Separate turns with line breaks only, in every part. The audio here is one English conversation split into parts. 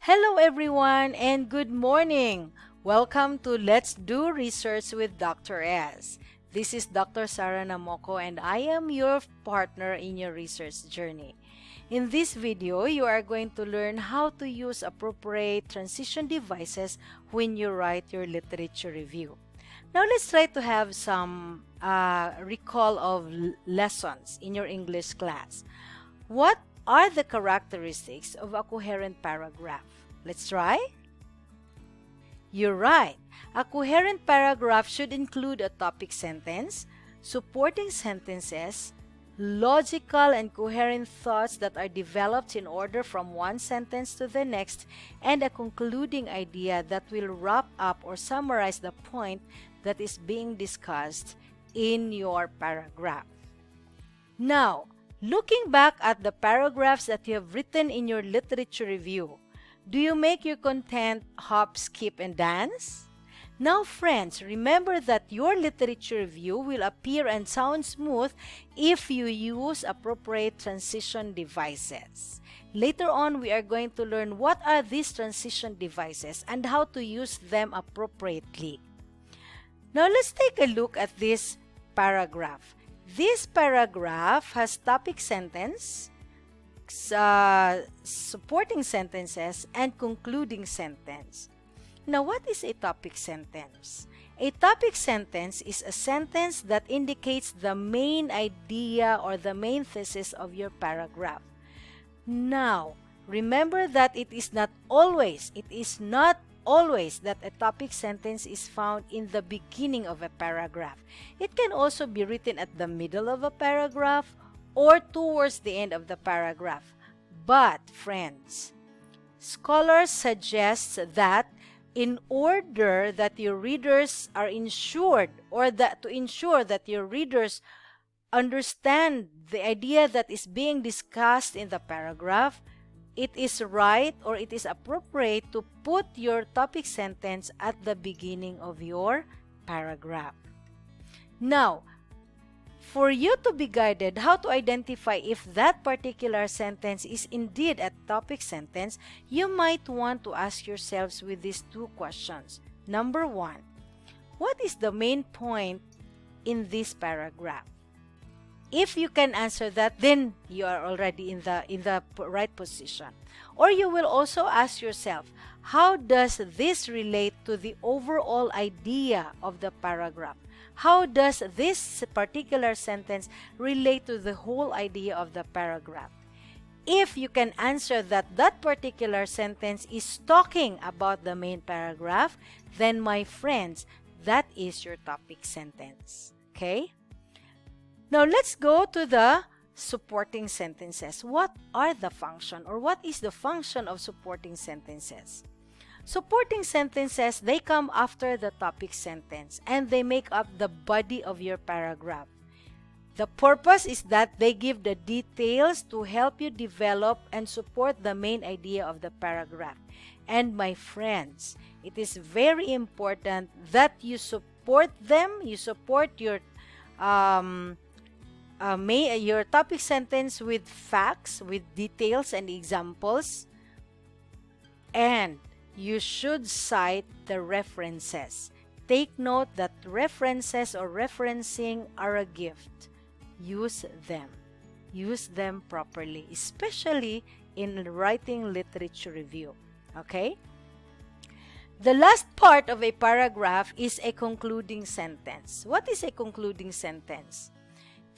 Hello everyone and good morning. Welcome to Let's Do Research with Dr. S. This is Dr. Sarah Namoko and I am your partner in your research journey. In this video, you are going to learn how to use appropriate transition devices when you write your literature review. Now let's try to have some recall of lessons in your English class. What are the characteristics of a coherent paragraph? Let's try. You're right. A coherent paragraph should include a topic sentence, supporting sentences, logical and coherent thoughts that are developed in order from one sentence to the next, and a concluding idea that will wrap up or summarize the point that is being discussed in your paragraph. Now, looking back at the paragraphs that you have written in your literature review, do you make your content hop, skip, and dance? Now, friends, remember that your literature review will appear and sound smooth if you use appropriate transition devices. Later on, we are going to learn what are these transition devices and how to use them appropriately. Now, let's take a look at this paragraph. This paragraph has topic sentence, supporting sentences, and concluding sentence. Now, what is a topic sentence? A topic sentence is a sentence that indicates the main idea or the main thesis of your paragraph. Now, remember that it is not always that a topic sentence is found in the beginning of a paragraph. It can also be written at the middle of a paragraph or towards the end of the paragraph. But, friends, scholars suggest that in order that your readers are ensured, or that to ensure that your readers understand the idea that is being discussed in the paragraph, it is right or it is appropriate to put your topic sentence at the beginning of your paragraph. Now, for you to be guided how to identify if that particular sentence is indeed a topic sentence, you might want to ask yourselves with these two questions. Number one, what is the main point in this paragraph? If you can answer that, then you are already in the right position. Or you will also ask yourself, how does this relate to the overall idea of the paragraph? How does this particular sentence relate to the whole idea of the paragraph? If you can answer that that particular sentence is talking about the main paragraph, then my friends, that is your topic sentence. Okay? Now, let's go to the supporting sentences. What are the function or what is the function of supporting sentences? Supporting sentences, they come after the topic sentence and they make up the body of your paragraph. The purpose is that they give the details to help you develop and support the main idea of the paragraph. And my friends, it is very important that you support them, you support your topic sentence with facts, with details and examples, and you should cite the references. Take note that references or referencing are a gift. Use them. Use them properly, especially in writing literature review. Okay? The last part of a paragraph is a concluding sentence. What is a concluding sentence?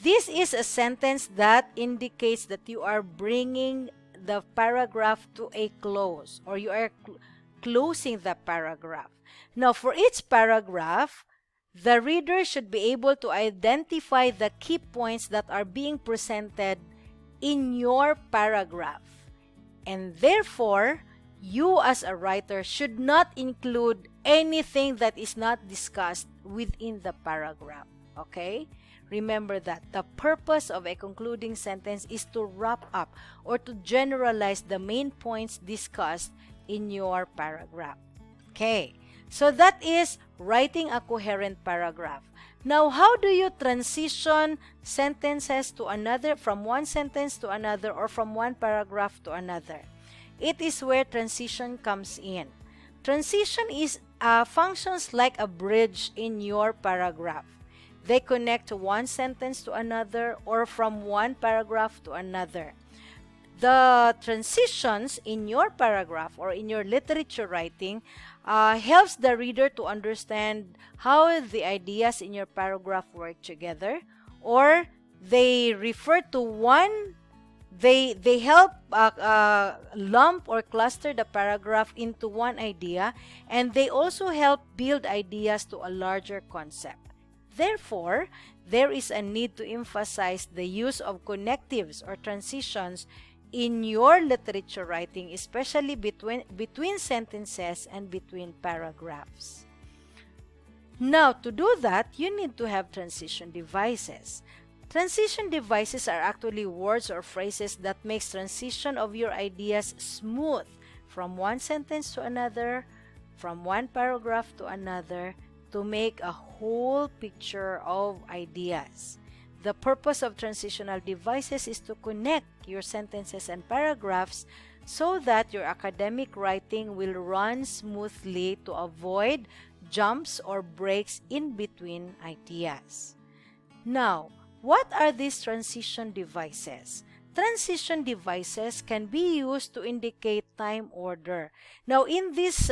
This is a sentence that indicates that you are bringing the paragraph to a close, or you are closing the paragraph. Now, for each paragraph, the reader should be able to identify the key points that are being presented in your paragraph. And therefore, you as a writer should not include anything that is not discussed within the paragraph. Okay? Remember that the purpose of a concluding sentence is to wrap up or to generalize the main points discussed in your paragraph. Okay, so that is writing a coherent paragraph. Now, how do you transition sentences to another, from one sentence to another, or from one paragraph to another? it is where transition comes in. Transition is functions like a bridge in your paragraph. They connect one sentence to another or from one paragraph to another. The transitions in your paragraph or in your literature writing helps the reader to understand how the ideas in your paragraph work together, or they refer to one, they help lump or cluster the paragraph into one idea, and they also help build ideas to a larger concept. Therefore, there is a need to emphasize the use of connectives or transitions in your literature writing, especially between sentences and between paragraphs. Now, to do that, you need to have transition devices. Transition devices are actually words or phrases that makes transition of your ideas smooth from one sentence to another, from one paragraph to another, to make a whole picture of ideas. The purpose of transitional devices is to connect your sentences and paragraphs so that your academic writing will run smoothly to avoid jumps or breaks in between ideas. Now, what are these transition devices? Transition devices can be used to indicate time order. Now, in this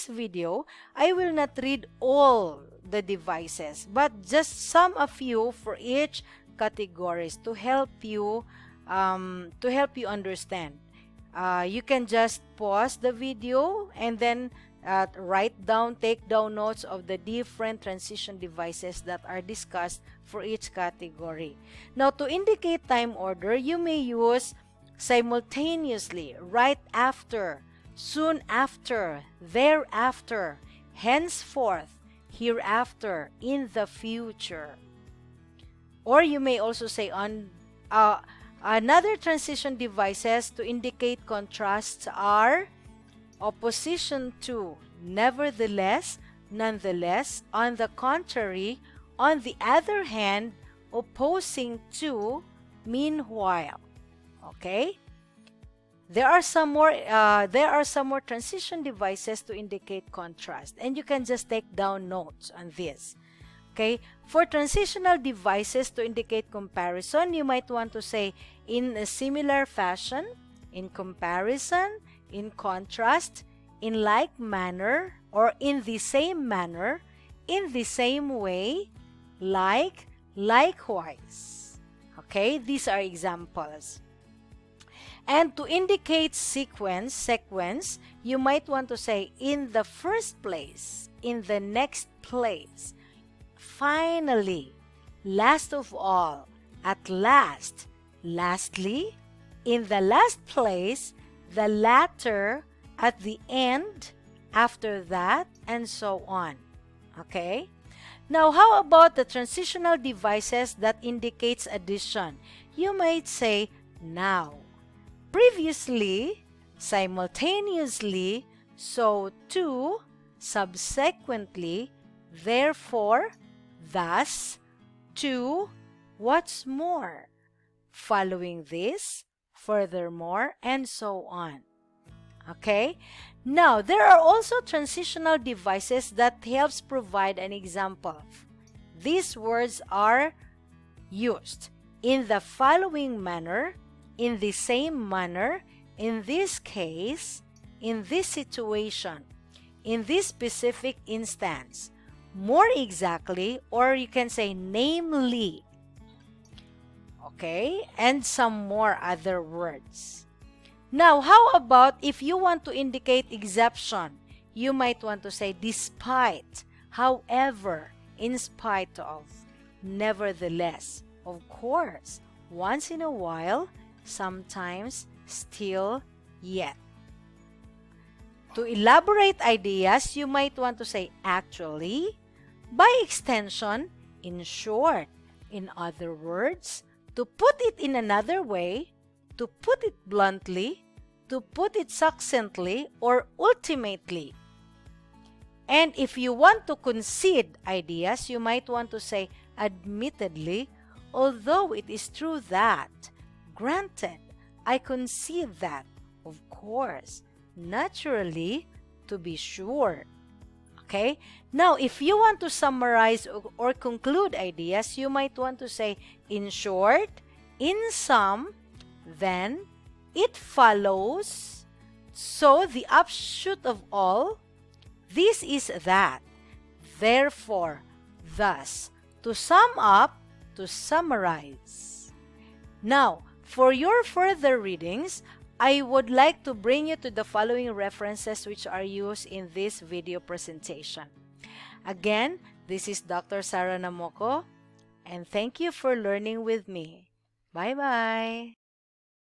video, I will not read all the devices, but just some a few for each categories to help you understand. You can just pause the video and then take down notes of the different transition devices that are discussed for each category. Now, to indicate time order, you may use simultaneously, right after, soon after, thereafter, henceforth, hereafter, in the future. Or you may also say on another transition devices to indicate contrasts are opposition to, nevertheless, nonetheless, on the contrary, on the other hand, opposing to, meanwhile. Okay? There are some more transition devices to indicate contrast, and you can just take down notes on this. Okay? For transitional devices to indicate comparison, you might want to say in a similar fashion, in comparison, in contrast, in like manner, or in the same manner, in the same way, like, likewise. Okay? These are examples. And to indicate sequence, you might want to say in the first place, in the next place, finally, last of all, at last, lastly, in the last place, the latter, at the end, after that, and so on. Okay? Now, how about the transitional devices that indicates addition? You might say now, previously, simultaneously, so too, subsequently, therefore, thus, to, what's more, following this, furthermore, and so on. Okay? Now, there are also transitional devices that helps provide an example. These words are used in the following manner, in the same manner, in this case, in this situation, in this specific instance, more exactly, or you can say namely. Okay? And some more other words. Now, how about if you want to indicate exception? You might want to say despite, however, in spite of, nevertheless, of course, once in a while, sometimes, still, yet. To elaborate ideas, you might want to say actually, by extension, in short, in other words, to put it in another way, to put it bluntly, to put it succinctly, or ultimately. And if you want to concede ideas, you might want to say admittedly, although it is true that, granted, I concede that, Of course. Naturally, to be sure. Okay? Now, if you want to summarize or conclude ideas, you might want to say, in short, in sum, then, it follows, so the upshot of all, this is that, therefore, thus. To sum up, to summarize. Now, for your further readings, I would like to bring you to the following references which are used in this video presentation. Again, this is Dr. Sarah Namoko, and thank you for learning with me. Bye-bye.